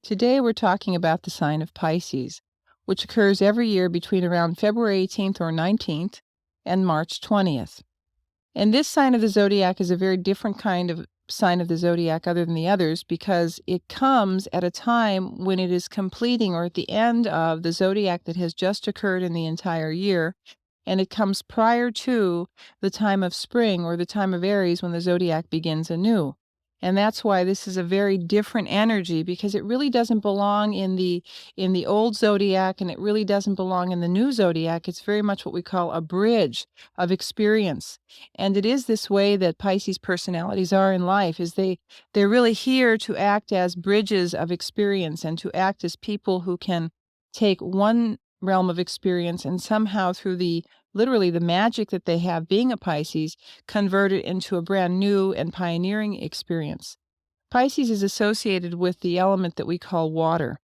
Today we're talking about the sign of Pisces, which occurs every year between around February 18th or 19th and March 20th. And this sign of the zodiac is a very different kind of sign of the zodiac other than the others because it comes at a time when it is completing or at the end of the zodiac that has just occurred in the entire year. And it comes prior to the time of spring or the time of Aries when the zodiac begins anew. And that's why this is a very different energy because it really doesn't belong in the old zodiac and it really doesn't belong in the new zodiac. It's very much what we call a bridge of experience. And it is this way that Pisces personalities are in life, is they're really here to act as bridges of experience and to act as people who can take one realm of experience and somehow through literally the magic that they have being a Pisces, convert it into a brand new and pioneering experience. Pisces is associated with the element that we call water.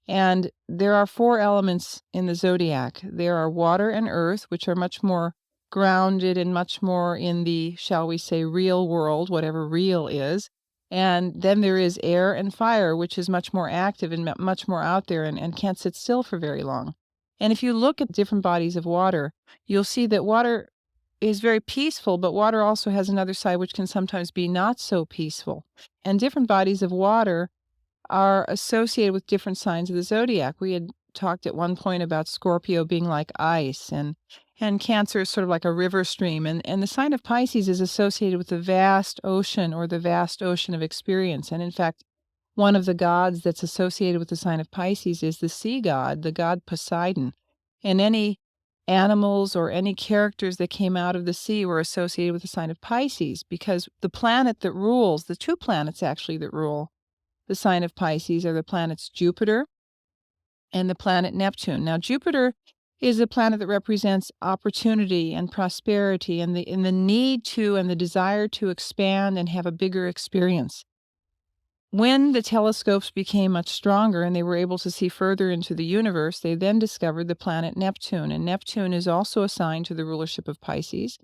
And there are 4 elements in the zodiac. There are water and earth, which are much more grounded and much more in the, shall we say, real world, whatever real is. And then there is air and fire, which is much more active and much more out there and can't sit still for very long. And if you look at different bodies of water, you'll see that water is very peaceful, but water also has another side which can sometimes be not so peaceful. And different bodies of water are associated with different signs of the zodiac. We had talked at one point about Scorpio being like ice and Cancer is sort of like a river stream. And the sign of Pisces is associated with the vast ocean or the vast ocean of experience. And in fact, one of the gods that's associated with the sign of Pisces is the sea god, the god Poseidon. And any animals or any characters that came out of the sea were associated with the sign of Pisces because the planet that rules, the 2 planets actually that rule the sign of Pisces are the planets Jupiter and the planet Neptune. Now, Jupiter is a planet that represents opportunity and prosperity and the need to and the desire to expand and have a bigger experience. When the telescopes became much stronger and they were able to see further into the universe, they then discovered the planet Neptune. And Neptune is also assigned to the rulership of Pisces.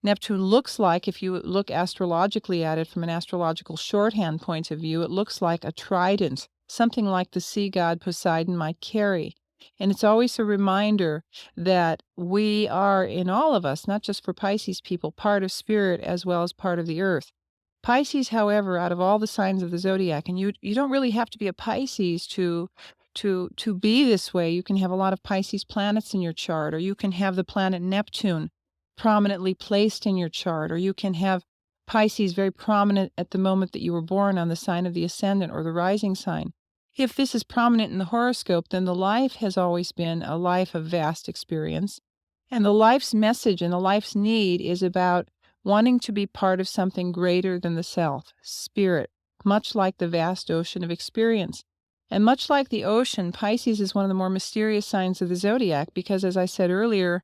Neptune looks like, if you look astrologically at it from an astrological shorthand point of view, it looks like a trident, something like the sea god Poseidon might carry. And it's always a reminder that we are, in all of us, not just for Pisces people, part of spirit as well as part of the earth. Pisces, however, out of all the signs of the zodiac, and you don't really have to be a Pisces to be this way. You can have a lot of Pisces planets in your chart, or you can have the planet Neptune prominently placed in your chart, or you can have Pisces very prominent at the moment that you were born on the sign of the ascendant or the rising sign. If this is prominent in the horoscope, then the life has always been a life of vast experience. And the life's message and the life's need is about wanting to be part of something greater than the self, spirit, much like the vast ocean of experience. And much like the ocean, Pisces is one of the more mysterious signs of the zodiac because, as I said earlier,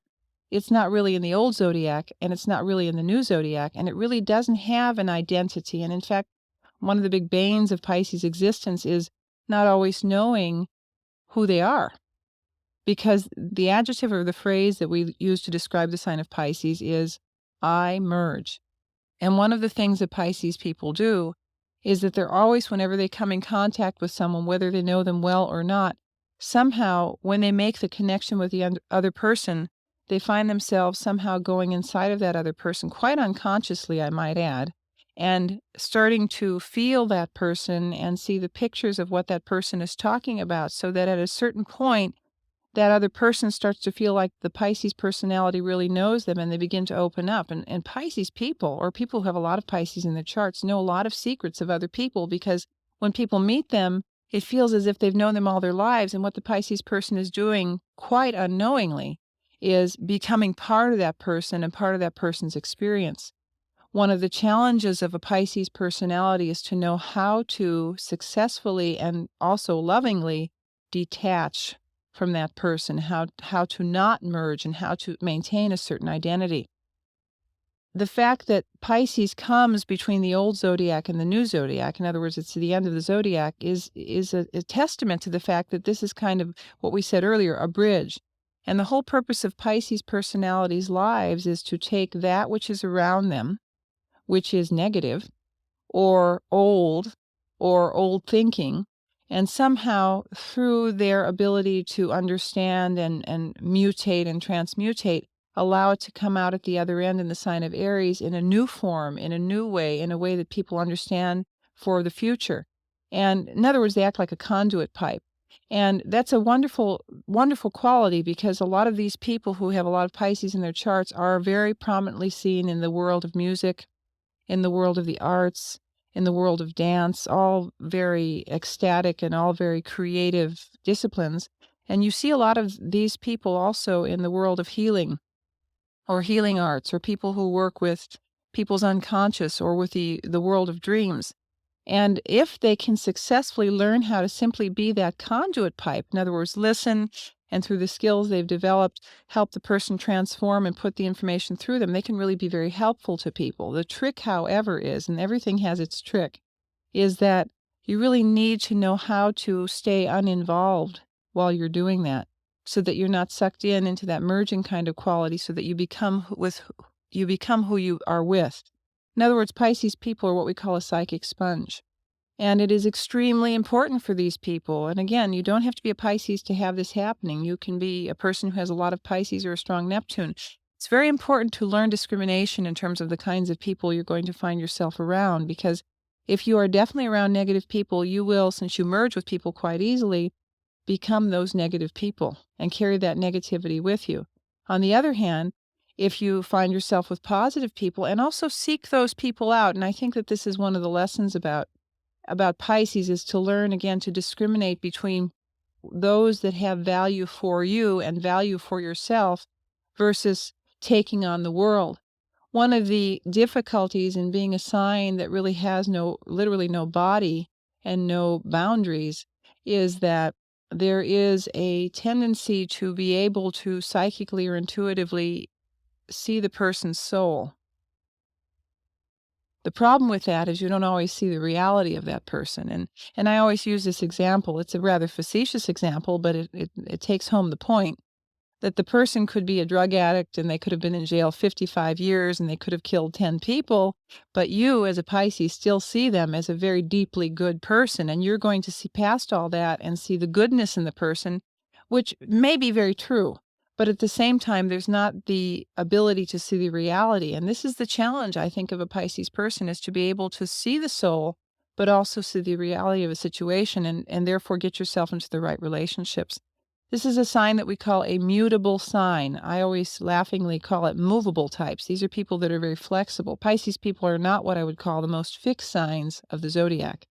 it's not really in the old zodiac and it's not really in the new zodiac, and it really doesn't have an identity. And in fact, one of the big banes of Pisces' existence is not always knowing who they are, because the adjective or the phrase that we use to describe the sign of Pisces is I merge. And one of the things that Pisces people do is that they're always, whenever they come in contact with someone, whether they know them well or not, somehow when they make the connection with the other person, they find themselves somehow going inside of that other person, quite unconsciously, I might add, and starting to feel that person and see the pictures of what that person is talking about, so that at a certain point, that other person starts to feel like the Pisces personality really knows them and they begin to open up. And Pisces people, or people who have a lot of Pisces in their charts, know a lot of secrets of other people because when people meet them, it feels as if they've known them all their lives. And what the Pisces person is doing quite unknowingly is becoming part of that person and part of that person's experience. One of the challenges of a Pisces personality is to know how to successfully and also lovingly detach from that person, how to not merge and how to maintain a certain identity. The fact that Pisces comes between the old zodiac and the new zodiac, in other words, it's the end of the zodiac, is a testament to the fact that this is kind of what we said earlier, a bridge. And the whole purpose of Pisces personalities' lives is to take that which is around them, which is negative or old thinking, And somehow, through their ability to understand and mutate and transmutate, allow it to come out at the other end in the sign of Aries in a new form, in a new way, in a way that people understand for the future. And in other words, they act like a conduit pipe. And that's a wonderful, wonderful quality, because a lot of these people who have a lot of Pisces in their charts are very prominently seen in the world of music, in the world of the arts, in the world of dance, all very ecstatic and all very creative disciplines. And you see a lot of these people also in the world of healing or healing arts, or people who work with people's unconscious or with the world of dreams. And if they can successfully learn how to simply be that conduit pipe, in other words, listen, and through the skills they've developed, help the person transform and put the information through them, they can really be very helpful to people. The trick, however, is, and everything has its trick, is that you really need to know how to stay uninvolved while you're doing that, so that you're not sucked into that merging kind of quality, so that you become who you are with. In other words, Pisces people are what we call a psychic sponge. And it is extremely important for these people. And again, you don't have to be a Pisces to have this happening. You can be a person who has a lot of Pisces or a strong Neptune. It's very important to learn discrimination in terms of the kinds of people you're going to find yourself around, because if you are definitely around negative people, you will, since you merge with people quite easily, become those negative people and carry that negativity with you. On the other hand, if you find yourself with positive people, and also seek those people out, and I think that this is one of the lessons about Pisces, is to learn again to discriminate between those that have value for you and value for yourself versus taking on the world. One of the difficulties in being a sign that really has literally no body and no boundaries is that there is a tendency to be able to psychically or intuitively see the person's soul. The problem with that is you don't always see the reality of that person. And I always use this example. It's a rather facetious example, but it takes home the point that the person could be a drug addict and they could have been in jail 55 years and they could have killed 10 people, but you as a Pisces still see them as a very deeply good person, and you're going to see past all that and see the goodness in the person, which may be very true. But at the same time, there's not the ability to see the reality. And this is the challenge, I think, of a Pisces person, is to be able to see the soul, but also see the reality of a situation, and therefore get yourself into the right relationships. This is a sign that we call a mutable sign. I always laughingly call it movable types. These are people that are very flexible. Pisces people are not what I would call the most fixed signs of the zodiac.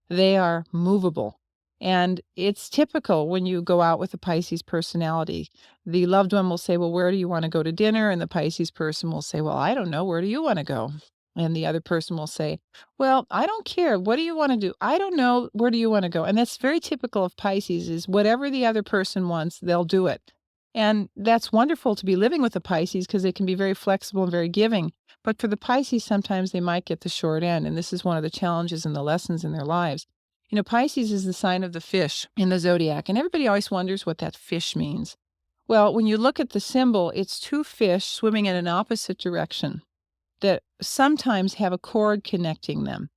They are movable. And it's typical when you go out with a Pisces personality. The loved one will say, well, where do you want to go to dinner? And the Pisces person will say, well, I don't know. Where do you want to go? And the other person will say, well, I don't care. What do you want to do? I don't know. Where do you want to go? And that's very typical of Pisces, is whatever the other person wants, they'll do it. And that's wonderful to be living with a Pisces, because they can be very flexible and very giving. But for the Pisces, sometimes they might get the short end. And this is one of the challenges and the lessons in their lives. You know, Pisces is the sign of the fish in the zodiac, and everybody always wonders what that fish means. Well, when you look at the symbol, it's two fish swimming in an opposite direction that sometimes have a cord connecting them.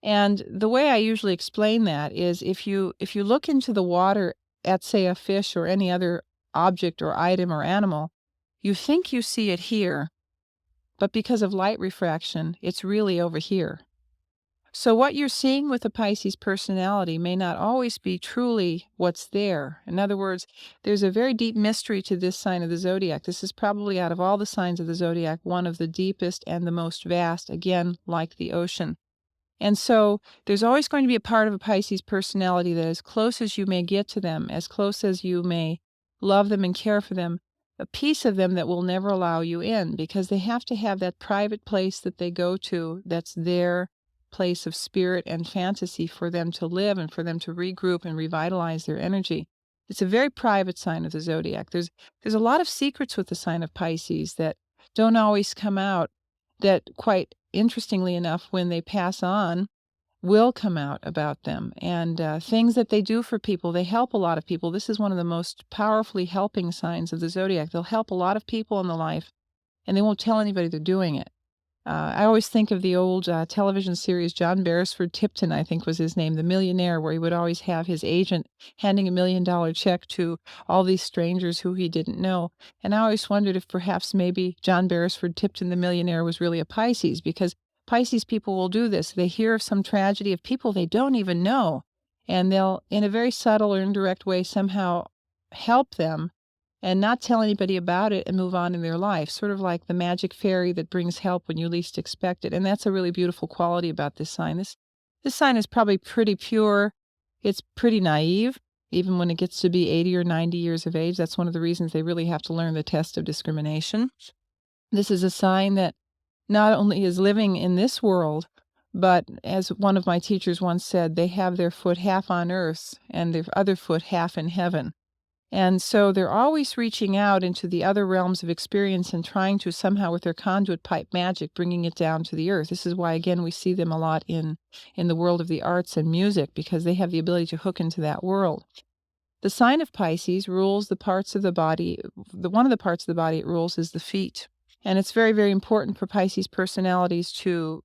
And the way I usually explain that is, if you look into the water at, say, a fish or any other object or item or animal, you think you see it here, but because of light refraction, it's really over here. So what you're seeing with a Pisces personality may not always be truly what's there. In other words, there's a very deep mystery to this sign of the zodiac. This is probably, out of all the signs of the zodiac, one of the deepest and the most vast, again, like the ocean. And so there's always going to be a part of a Pisces personality that, as close as you may get to them, as close as you may love them and care for them, a piece of them that will never allow you in, because they have to have that private place that they go to that's their place of spirit and fantasy for them to live and for them to regroup and revitalize their energy. It's a very private sign of the zodiac. There's a lot of secrets with the sign of Pisces that don't always come out, that, quite interestingly enough, when they pass on, will come out about them. And things that they do for people, they help a lot of people. This is one of the most powerfully helping signs of the zodiac. They'll help a lot of people in the life, and they won't tell anybody they're doing it. I always think of the old television series, John Beresford Tipton, I think was his name, the millionaire, where he would always have his agent handing $1 million check to all these strangers who he didn't know. And I always wondered if perhaps maybe John Beresford Tipton, the millionaire, was really a Pisces, because Pisces people will do this. They hear of some tragedy of people they don't even know, and they'll, in a very subtle or indirect way, somehow help them and not tell anybody about it and move on in their life, sort of like the magic fairy that brings help when you least expect it. And that's a really beautiful quality about this sign. This sign is probably pretty pure. It's pretty naive, even when it gets to be 80 or 90 years of age. That's one of the reasons they really have to learn the test of discrimination. This is a sign that not only is living in this world, but as one of my teachers once said, they have their foot half on earth and their other foot half in heaven. And so they're always reaching out into the other realms of experience and trying to somehow, with their conduit pipe magic, bringing it down to the earth. This is why, again, we see them a lot in the world of the arts and music, because they have the ability to hook into that world. The sign of Pisces rules the parts of the body. One of the parts of the body it rules is the feet. And it's very, very important for Pisces personalities to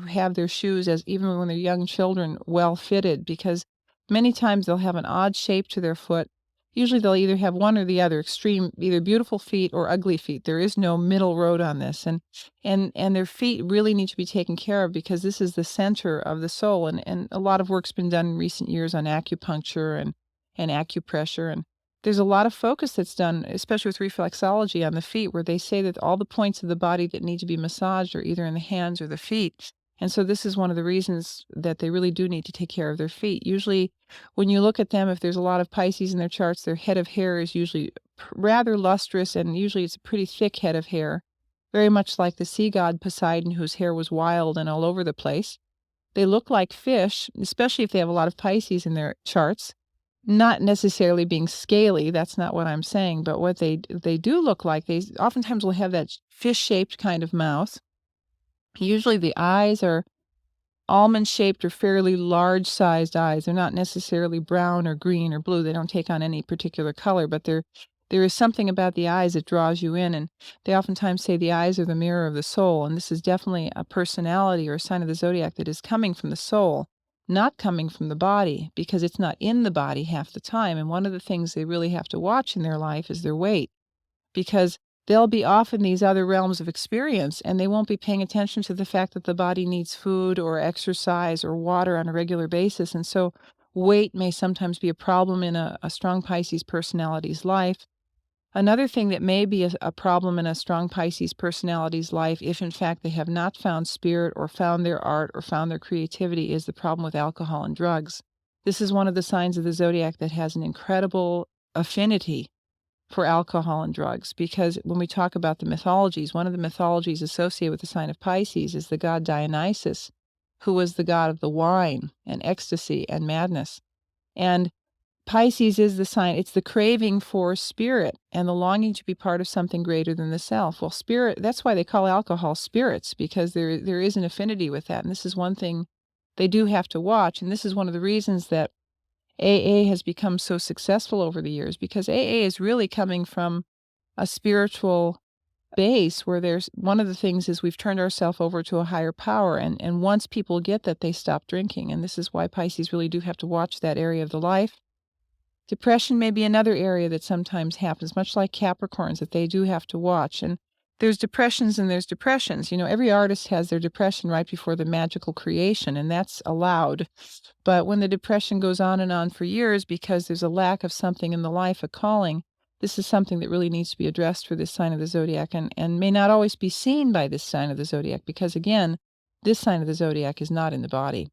have their shoes, as even when they're young children, well fitted, because many times they'll have an odd shape to their foot. Usually they'll either have one or the other, extreme, either beautiful feet or ugly feet. There is no middle road on this. And their feet really need to be taken care of, because this is the center of the soul. And a lot of work's been done in recent years on acupuncture and acupressure. And there's a lot of focus that's done, especially with reflexology, on the feet, where they say that all the points of the body that need to be massaged are either in the hands or the feet. And so this is one of the reasons that they really do need to take care of their feet. Usually, when you look at them, if there's a lot of Pisces in their charts, their head of hair is usually rather lustrous, and usually it's a pretty thick head of hair, very much like the sea god Poseidon, whose hair was wild and all over the place. They look like fish, especially if they have a lot of Pisces in their charts. Not necessarily being scaly, that's not what I'm saying, but what they do look like, they oftentimes will have that fish-shaped kind of mouth. Usually the eyes are almond-shaped or fairly large-sized eyes. They're not necessarily brown or green or blue. They don't take on any particular color, but there is something about the eyes that draws you in, and they oftentimes say the eyes are the mirror of the soul, and this is definitely a personality or a sign of the zodiac that is coming from the soul, not coming from the body, because it's not in the body half the time. And one of the things they really have to watch in their life is their weight, because they'll be off in these other realms of experience, and they won't be paying attention to the fact that the body needs food or exercise or water on a regular basis. And so weight may sometimes be a problem in a strong Pisces personality's life. Another thing that may be a problem in a strong Pisces personality's life, if in fact they have not found spirit or found their art or found their creativity, is the problem with alcohol and drugs. This is one of the signs of the zodiac that has an incredible affinity for alcohol and drugs, because when we talk about the mythologies, one of the mythologies associated with the sign of Pisces is the god Dionysius, who was the god of the wine and ecstasy and madness. And Pisces is the sign, it's the craving for spirit and the longing to be part of something greater than the self. Well, spirit, that's why they call alcohol spirits, because there is an affinity with that. And this is one thing they do have to watch. And this is one of the reasons that AA has become so successful over the years, because AA is really coming from a spiritual base where there's one of the things is we've turned ourselves over to a higher power. And once people get that, they stop drinking. And this is why Pisces really do have to watch that area of the life. Depression may be another area that sometimes happens, much like Capricorns, that they do have to watch. And there's depressions and there's depressions. You know, every artist has their depression right before the magical creation, and that's allowed. But when the depression goes on for years because there's a lack of something in the life, a calling, this is something that really needs to be addressed for this sign of the zodiac, and may not always be seen by this sign of the zodiac, because, again, this sign of the zodiac is not in the body.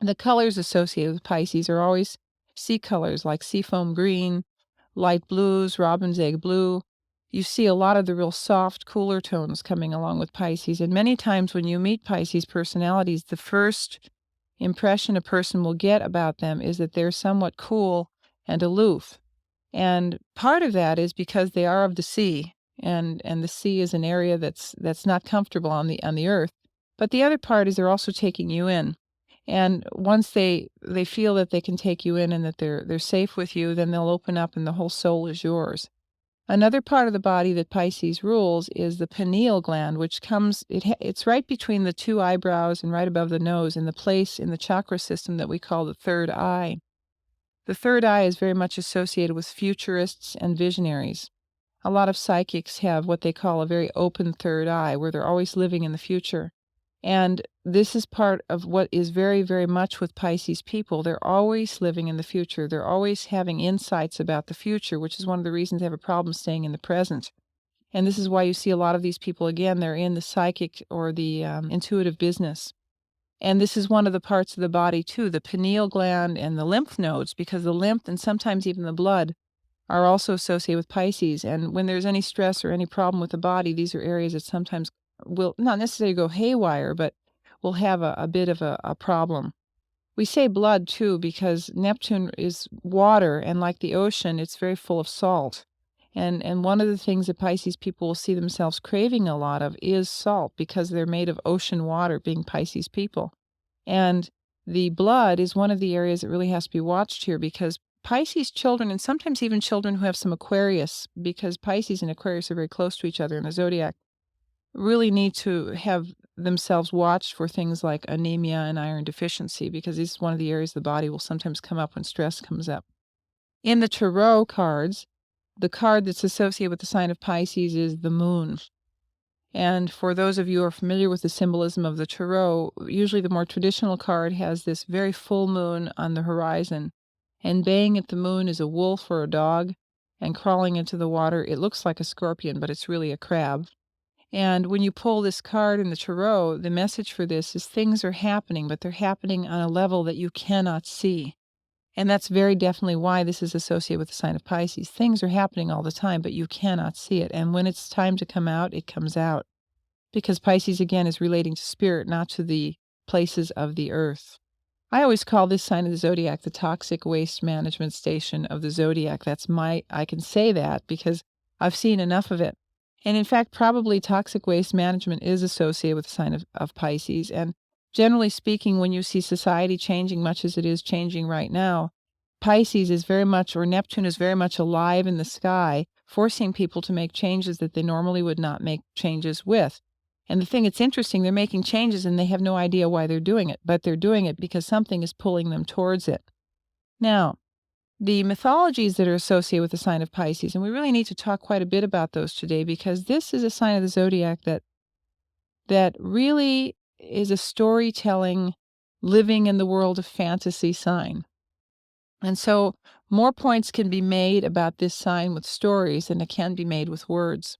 The colors associated with Pisces are always sea colors like seafoam green, light blues, robin's egg blue. You see a lot of the real soft, cooler tones coming along with Pisces. And many times when you meet Pisces personalities, the first impression a person will get about them is that they're somewhat cool and aloof. And part of that is because they are of the sea, and the sea is an area that's not comfortable on the earth. But the other part is they're also taking you in. And once they feel that they can take you in and that they're safe with you, then they'll open up and the whole soul is yours. Another part of the body that Pisces rules is the pineal gland, which it's right between the two eyebrows and right above the nose in the place in the chakra system that we call the third eye. The third eye is very much associated with futurists and visionaries. A lot of psychics have what they call a very open third eye, where they're always living in the future. And this is part of what is very, very much with Pisces people. They're always living in the future. They're always having insights about the future, which is one of the reasons they have a problem staying in the present. And this is why you see a lot of these people, again, they're in the psychic or the intuitive business. And this is one of the parts of the body, too, the pineal gland and the lymph nodes, because the lymph and sometimes even the blood are also associated with Pisces. And when there's any stress or any problem with the body, these are areas that sometimes will not necessarily go haywire, but will have a bit of a problem. We say blood, too, because Neptune is water, and like the ocean, it's very full of salt. And one of the things that Pisces people will see themselves craving a lot of is salt, because they're made of ocean water, being Pisces people. And the blood is one of the areas that really has to be watched here, because Pisces children, and sometimes even children who have some Aquarius, because Pisces and Aquarius are very close to each other in the zodiac, really need to have themselves watched for things like anemia and iron deficiency, because this is one of the areas the body will sometimes come up when stress comes up. In the tarot cards, the card that's associated with the sign of Pisces is the moon. And for those of you who are familiar with the symbolism of the tarot, usually the more traditional card has this very full moon on the horizon. And baying at the moon is a wolf or a dog, and crawling into the water, it looks like a scorpion, but it's really a crab. And when you pull this card in the tarot, the message for this is things are happening, but they're happening on a level that you cannot see. And that's very definitely why this is associated with the sign of Pisces. Things are happening all the time, but you cannot see it. And when it's time to come out, it comes out. Because Pisces, again, is relating to spirit, not to the places of the earth. I always call this sign of the zodiac the toxic waste management station of the zodiac. I can say that because I've seen enough of it. And in fact, probably toxic waste management is associated with the sign of Pisces. And generally speaking, when you see society changing much as it is changing right now, Pisces is very much, or Neptune is very much alive in the sky, forcing people to make changes that they normally would not make changes with. And the thing that's interesting, they're making changes and they have no idea why they're doing it, but they're doing it because something is pulling them towards it. Now, the mythologies that are associated with the sign of Pisces, and we really need to talk quite a bit about those today, because this is a sign of the zodiac that really is a storytelling, living in the world of fantasy sign. And so more points can be made about this sign with stories than it can be made with words.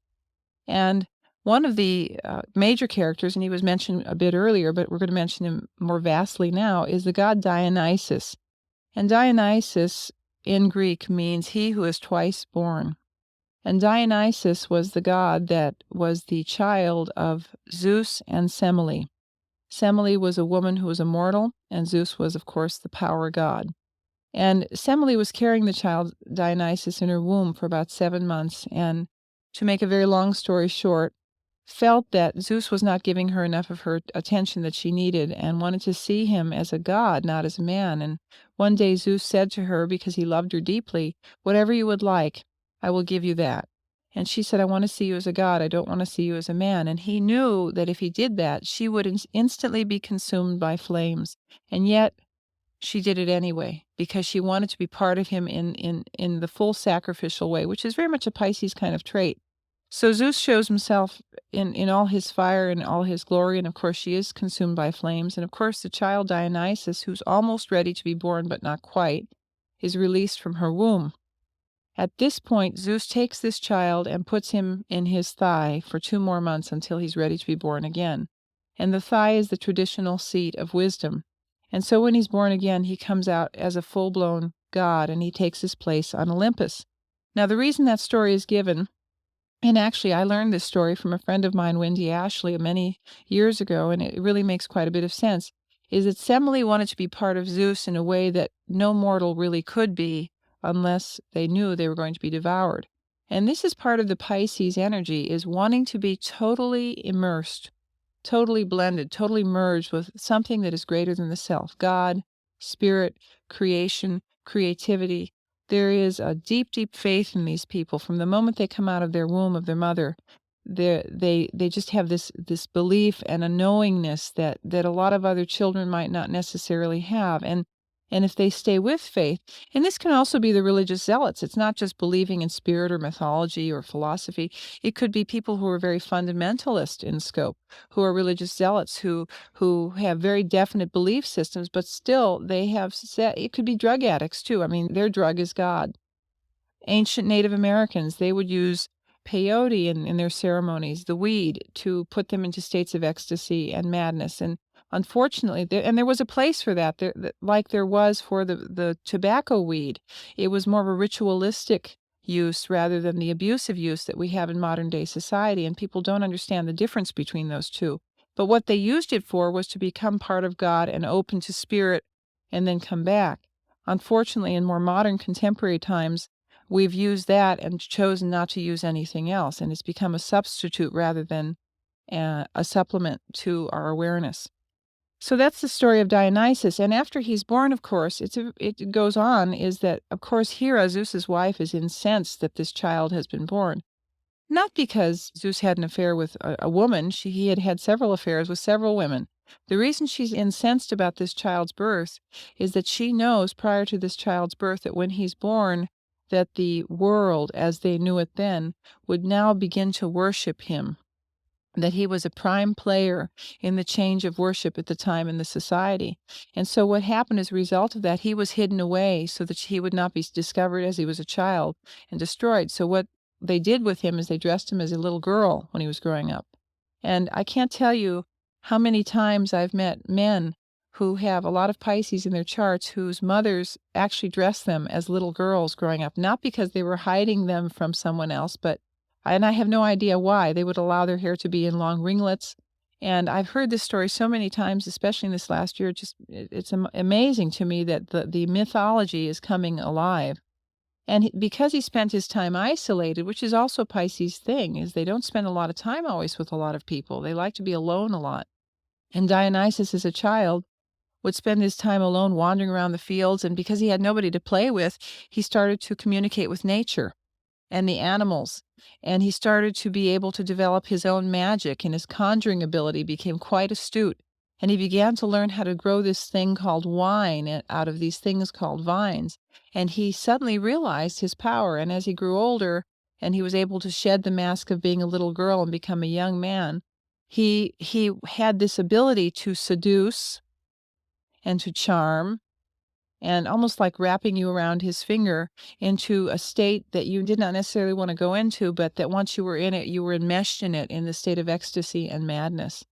And one of the major characters, and he was mentioned a bit earlier, but we're going to mention him more vastly now, is the god Dionysus. And Dionysus in Greek means he who is twice born. And Dionysus was the god that was the child of Zeus and Semele. Semele was a woman who was immortal, and Zeus was, of course, the power god. And Semele was carrying the child Dionysus in her womb for about 7 months, and to make a very long story short, felt that Zeus was not giving her enough of her attention that she needed, and wanted to see him as a god, not as a man. And one day Zeus said to her, because he loved her deeply, "Whatever you would like, I will give you that." And she said, "I want to see you as a god. I don't want to see you as a man." And he knew that if he did that, she would instantly be consumed by flames. And yet she did it anyway, because she wanted to be part of him in the full sacrificial way, which is very much a Pisces kind of trait. So Zeus shows himself in all his fire and all his glory, and of course she is consumed by flames. And of course the child Dionysus, who's almost ready to be born but not quite, is released from her womb. At this point, Zeus takes this child and puts him in his thigh for 2 more months until he's ready to be born again. And the thigh is the traditional seat of wisdom. And so when he's born again, he comes out as a full-blown god, and he takes his place on Olympus. Now, the reason that story is given, and actually I learned this story from a friend of mine, Wendy Ashley, many years ago, and it really makes quite a bit of sense, is that Semele wanted to be part of Zeus in a way that no mortal really could be unless they knew they were going to be devoured. And this is part of the Pisces energy, is wanting to be totally immersed, totally blended, totally merged with something that is greater than the self. God, spirit, creation, creativity, There is a deep, deep faith in these people from the moment they come out of their womb of their mother. They just have this belief and a knowingness that a lot of other children might not necessarily have. And if they stay with faith, and this can also be the religious zealots. It's not just believing in spirit or mythology or philosophy. It could be people who are very fundamentalist in scope, who are religious zealots, who have very definite belief systems, but still they have set. It could be drug addicts too. I mean, their drug is God. Ancient Native Americans, they would use peyote in their ceremonies, the weed, to put them into states of ecstasy and madness. And unfortunately, there was a place for that, like there was for the tobacco weed. It was more of a ritualistic use rather than the abusive use that we have in modern day society, and people don't understand the difference between those two. But what they used it for was to become part of God and open to spirit and then come back. Unfortunately, in more modern contemporary times, we've used that and chosen not to use anything else, and it's become a substitute rather than a supplement to our awareness. So that's the story of Dionysus, and after he's born, of course, it goes on, is that, of course, Hera, Zeus's wife, is incensed that this child has been born. Not because Zeus had an affair with a woman. He had had several affairs with several women. The reason she's incensed about this child's birth is that she knows prior to this child's birth that when he's born, that the world, as they knew it then, would now begin to worship him, that he was a prime player in the change of worship at the time in the society. And so what happened as a result of that, he was hidden away so that he would not be discovered as he was a child and destroyed. So what they did with him is they dressed him as a little girl when he was growing up. And I can't tell you how many times I've met men who have a lot of Pisces in their charts whose mothers actually dressed them as little girls growing up, not because they were hiding them from someone else, and I have no idea why. They would allow their hair to be in long ringlets. And I've heard this story so many times, especially in this last year. It's amazing to me that the mythology is coming alive. And because he spent his time isolated, which is also Pisces' thing, is they don't spend a lot of time always with a lot of people. They like to be alone a lot. And Dionysus, as a child, would spend his time alone wandering around the fields, and because he had nobody to play with, he started to communicate with nature and the animals, and he started to be able to develop his own magic, and his conjuring ability became quite astute, and he began to learn how to grow this thing called wine out of these things called vines, and he suddenly realized his power. And as he grew older and he was able to shed the mask of being a little girl and become a young man, he had this ability to seduce and to charm, and almost like wrapping you around his finger into a state that you did not necessarily want to go into, but that once you were in it, you were enmeshed in it in the state of ecstasy and madness.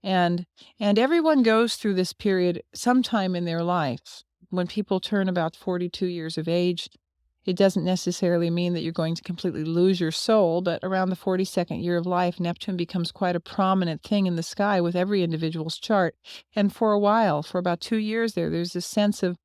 And everyone goes through this period sometime in their life. When people turn about 42 years of age, it doesn't necessarily mean that you're going to completely lose your soul, but around the 42nd year of life, Neptune becomes quite a prominent thing in the sky with every individual's chart. And for a while, for about 2 years there's this sense of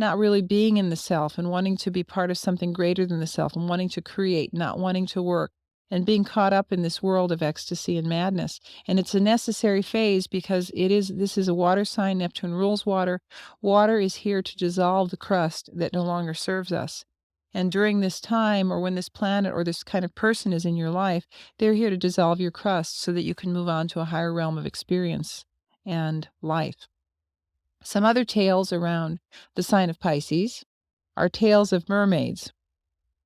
not really being in the self and wanting to be part of something greater than the self and wanting to create, not wanting to work, and being caught up in this world of ecstasy and madness. And it's a necessary phase because this is a water sign. Neptune rules water. Water is here to dissolve the crust that no longer serves us. And during this time, or when this planet or this kind of person is in your life, they're here to dissolve your crust so that you can move on to a higher realm of experience and life. Some other tales around the sign of Pisces are tales of mermaids.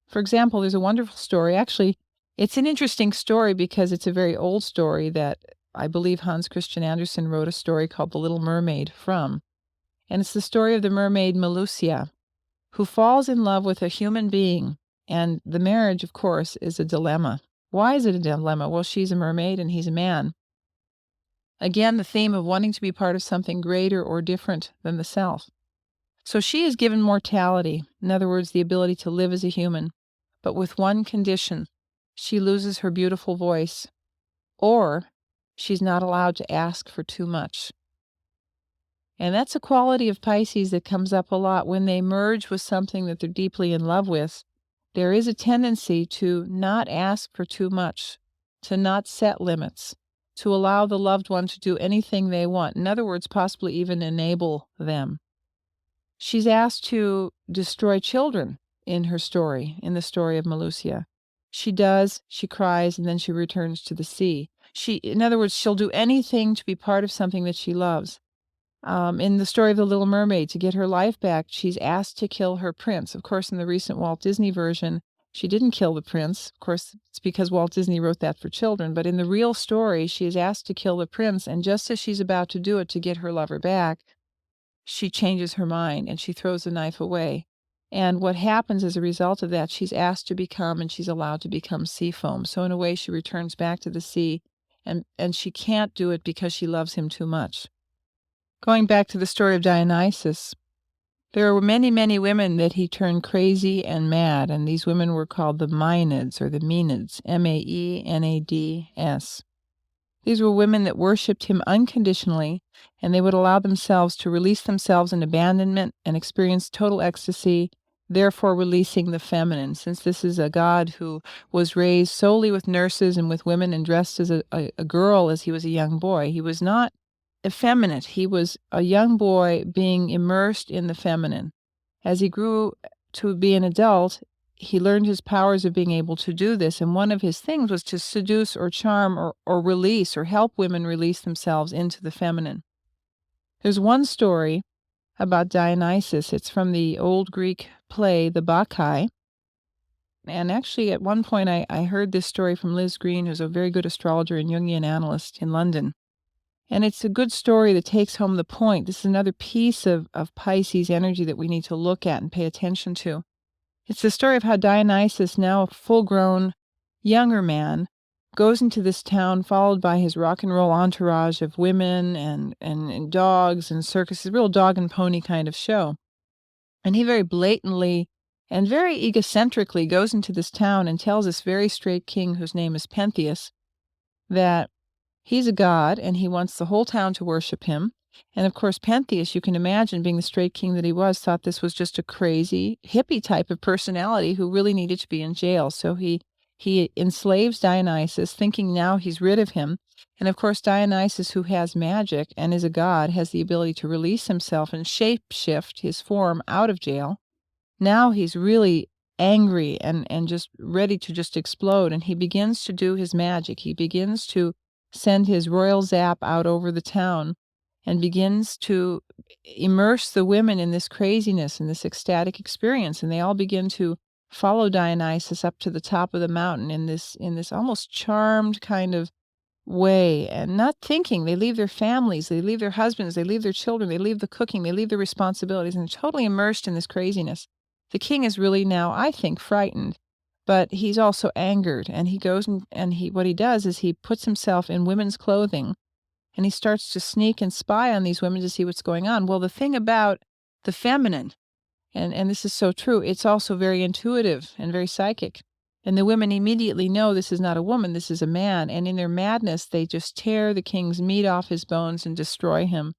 For example, there's a wonderful story. Actually, it's an interesting story because it's a very old story that I believe Hans Christian Andersen wrote a story called The Little Mermaid from. And it's the story of the mermaid Melusia, who falls in love with a human being. And the marriage, of course, is a dilemma. Why is it a dilemma? Well, she's a mermaid and he's a man. Again, the theme of wanting to be part of something greater or different than the self. So she is given mortality, in other words, the ability to live as a human, but with one condition. She loses her beautiful voice, or she's not allowed to ask for too much. And that's a quality of Pisces that comes up a lot when they merge with something that they're deeply in love with. There is a tendency to not ask for too much, to not set limits, to allow the loved one to do anything they want. In other words, possibly even enable them. She's asked to destroy children in her story, in the story of Melusia. She does, she cries, and then she returns to the sea. In other words, she'll do anything to be part of something that she loves. In the story of the Little Mermaid, to get her life back, she's asked to kill her prince. Of course, in the recent Walt Disney version, she didn't kill the prince. Of course, it's because Walt Disney wrote that for children. But in the real story, she is asked to kill the prince, and just as she's about to do it to get her lover back, she changes her mind and she throws the knife away. And what happens as a result of that, she's asked to become and she's allowed to become sea foam. So in a way, she returns back to the sea, and she can't do it because she loves him too much. Going back to the story of Dionysus, there were many, many women that he turned crazy and mad, and these women were called the Maenads or the Maenads, Maenads. These were women that worshipped him unconditionally, and they would allow themselves to release themselves in abandonment and experience total ecstasy, therefore releasing the feminine. Since this is a god who was raised solely with nurses and with women and dressed as a girl as he was a young boy, he was not effeminate. He was a young boy being immersed in the feminine. As he grew to be an adult, he learned his powers of being able to do this, and one of his things was to seduce or charm or release or help women release themselves into the feminine. There's one story about Dionysus. It's from the old Greek play, the Bacchae. And actually, at one point, I heard this story from Liz Green, who's a very good astrologer and Jungian analyst in London. And it's a good story that takes home the point. This is another piece of Pisces energy that we need to look at and pay attention to. It's the story of how Dionysus, now a full-grown, younger man, goes into this town followed by his rock and roll entourage of women and dogs and circuses, a real dog and pony kind of show. And he very blatantly and very egocentrically goes into this town and tells this very straight king, whose name is Pentheus, that he's a god and he wants the whole town to worship him. And of course, Pentheus, you can imagine, being the straight king that he was, thought this was just a crazy hippie type of personality who really needed to be in jail. So he enslaves Dionysus, thinking now he's rid of him. And of course, Dionysus, who has magic and is a god, has the ability to release himself and shape-shift his form out of jail. Now he's really angry and just ready to just explode. And he begins to do his magic. He begins to send his royal zap out over the town and begins to immerse the women in this craziness and this ecstatic experience. And they all begin to follow Dionysus up to the top of the mountain in this almost charmed kind of way, and not thinking. They leave their families, they leave their husbands, they leave their children, they leave the cooking, they leave their responsibilities, and they're totally immersed in this craziness. The king is really now, I think, frightened, but he's also angered, and he goes and what he does is he puts himself in women's clothing, and he starts to sneak and spy on these women to see what's going on. Well, the thing about the feminine, and this is so true, it's also very intuitive and very psychic. And the women immediately know this is not a woman, this is a man. And in their madness, they just tear the king's meat off his bones and destroy him.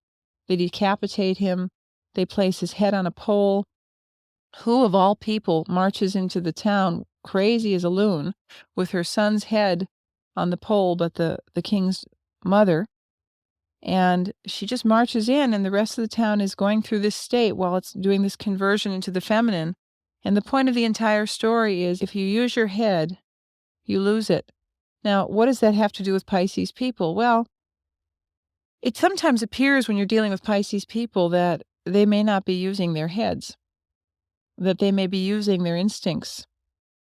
They decapitate him. They place his head on a pole. Who, of all people, marches into the town crazy as a loon with her son's head on the pole, but the king's mother? And she just marches in, and the rest of the town is going through this state while it's doing this conversion into the feminine. And the point of the entire story is, if you use your head, you lose it. Now, what does that have to do with Pisces people? Well, it sometimes appears when you're dealing with Pisces people that they may not be using their heads, that they may be using their instincts,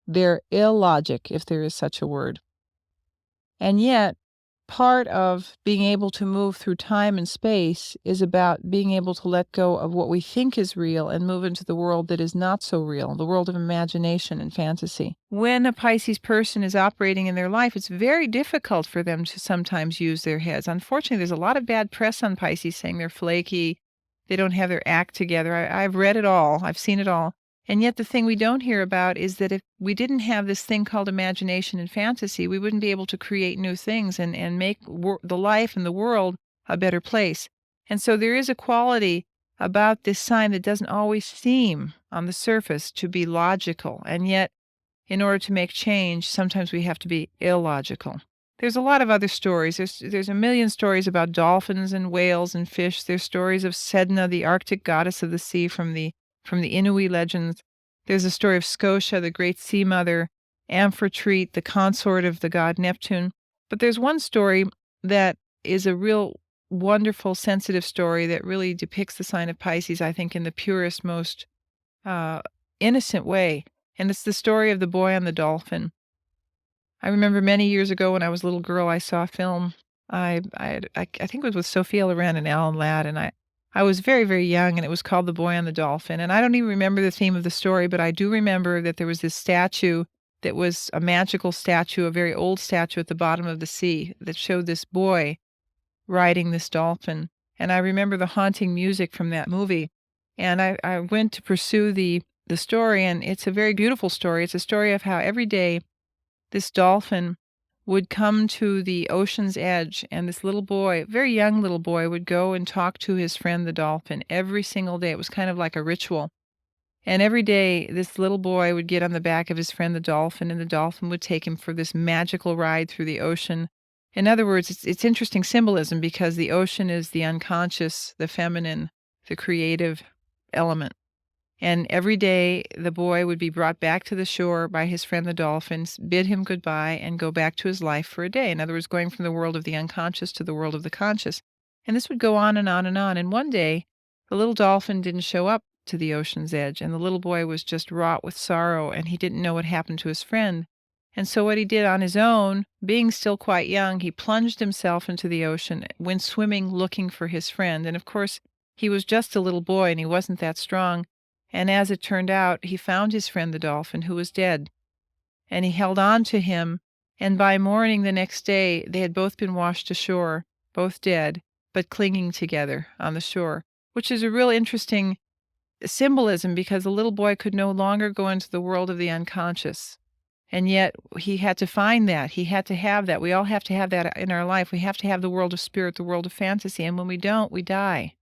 their illogic, if there is such a word. And yet, part of being able to move through time and space is about being able to let go of what we think is real and move into the world that is not so real, the world of imagination and fantasy. When a Pisces person is operating in their life, it's very difficult for them to sometimes use their heads. Unfortunately, there's a lot of bad press on Pisces saying they're flaky, they don't have their act together. I've read it all. I've seen it all. And yet the thing we don't hear about is that if we didn't have this thing called imagination and fantasy, we wouldn't be able to create new things and make the life and the world a better place. And so there is a quality about this sign that doesn't always seem on the surface to be logical. And yet, in order to make change, sometimes we have to be illogical. There's a lot of other stories. There's a million stories about dolphins and whales and fish. There's stories of Sedna, the Arctic goddess of the sea from the Inuit legends. There's a story of Scotia, the great sea mother, Amphitrite, the consort of the god Neptune. But there's one story that is a real wonderful, sensitive story that really depicts the sign of Pisces, I think, in the purest, most uh, innocent way. And it's the story of the boy on the dolphin. I remember many years ago when I was a little girl, I saw a film. I think it was with Sophia Loren and Alan Ladd, and I was very, very young, and it was called The Boy on the Dolphin. And I don't even remember the theme of the story, but I do remember that there was this statue that was a magical statue, a very old statue at the bottom of the sea that showed this boy riding this dolphin. And I remember the haunting music from that movie. And I went to pursue the story, and it's a very beautiful story. It's a story of how every day this dolphin would come to the ocean's edge, and this little boy, very young little boy, would go and talk to his friend the dolphin every single day. It was kind of like a ritual. And every day, this little boy would get on the back of his friend the dolphin, and the dolphin would take him for this magical ride through the ocean. In other words, it's interesting symbolism because the ocean is the unconscious, the feminine, the creative element. And every day, the boy would be brought back to the shore by his friend the dolphin, bid him goodbye, and go back to his life for a day. In other words, going from the world of the unconscious to the world of the conscious. And this would go on and on and on. And one day, the little dolphin didn't show up to the ocean's edge, and the little boy was just wrought with sorrow, and he didn't know what happened to his friend. And so what he did on his own, being still quite young, he plunged himself into the ocean, went swimming looking for his friend. And of course, he was just a little boy, and he wasn't that strong. And as it turned out, he found his friend the dolphin, who was dead. And he held on to him, and by morning the next day, they had both been washed ashore, both dead, but clinging together on the shore, which is a real interesting symbolism because the little boy could no longer go into the world of the unconscious. And yet he had to find that. He had to have that. We all have to have that in our life. We have to have the world of spirit, the world of fantasy. And when we don't, we die.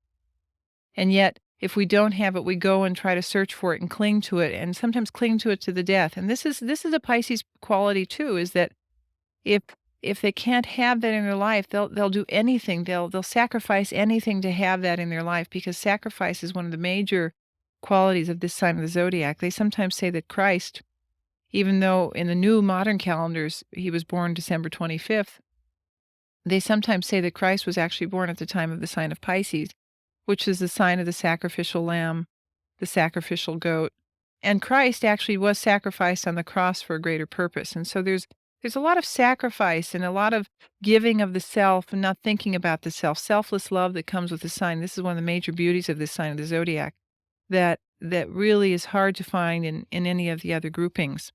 And yet, if we don't have it, we go and try to search for it and cling to it, and sometimes cling to it to the death. And this is a Pisces quality too, is that if they can't have that in their life, they'll do anything. They'll sacrifice anything to have that in their life, because sacrifice is one of the major qualities of this sign of the zodiac. They sometimes say that Christ, even though in the new modern calendars he was born December 25th, they sometimes say that Christ was actually born at the time of the sign of Pisces, which is the sign of the sacrificial lamb, the sacrificial goat. And Christ actually was sacrificed on the cross for a greater purpose. And so there's a lot of sacrifice and a lot of giving of the self and not thinking about the self, selfless love that comes with the sign. This is one of the major beauties of this sign of the zodiac that really is hard to find in any of the other groupings.